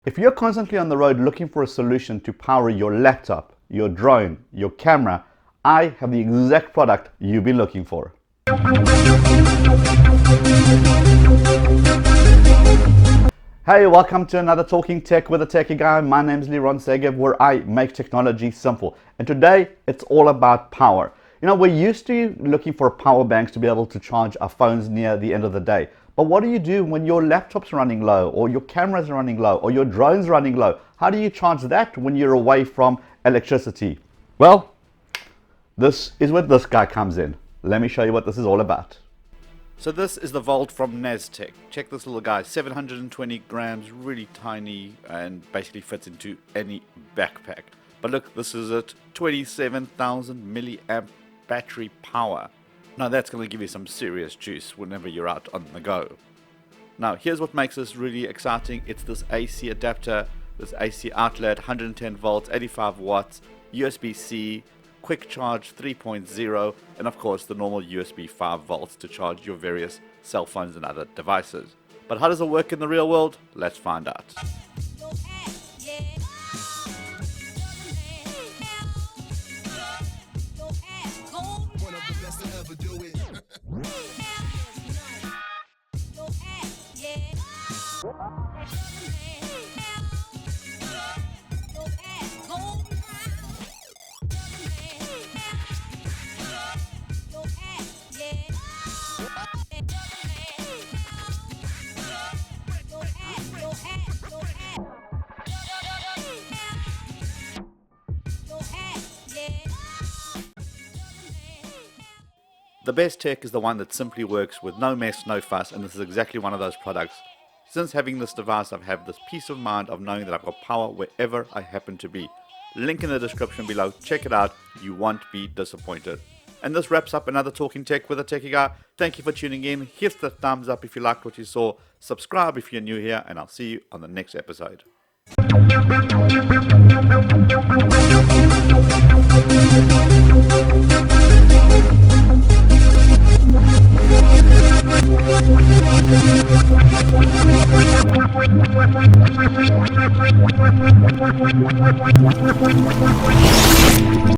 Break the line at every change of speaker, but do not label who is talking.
If you're constantly on the road looking for a solution to power your laptop, your drone, your camera, I have the exact product you've been looking for. Hey, welcome to another Talking Tech with the Techie Guy. My name is Liron Segev, where I make technology simple. And today, it's all about power. You know, we're used to looking for power banks to be able to charge our phones near the end of the day. But what do you do when your laptop's running low, or your camera's running low, or your drone's running low? How do you charge that when you're away from electricity? Well, this is where this guy comes in. Let me show you what this is all about. So this is the Volt from Naztech. Check this little guy, 720 grams, really tiny, and basically fits into any backpack. But look, this is it, 27,000 milliamp battery power. Now that's going to give you some serious juice whenever you're out on the go. Now here's what makes this really exciting. It's this AC adapter, this AC outlet, 110 volts, 85 watts, USB-C, quick charge 3.0, and of course the normal USB 5 volts to charge your various cell phones and other devices. But how does it work in the real world? Let's find out. The best tech is the one that simply works with no mess, no fuss, and this is exactly one of those products. Since having this device, I've had this peace of mind of knowing that I've got power wherever I happen to be. Link in the description below, check it out, you won't be disappointed. And this wraps up another Talking Tech with the Techie Guy. Thank you for tuning in, hit the thumbs up if you liked what you saw, subscribe if you're new here, and I'll see you on the next episode.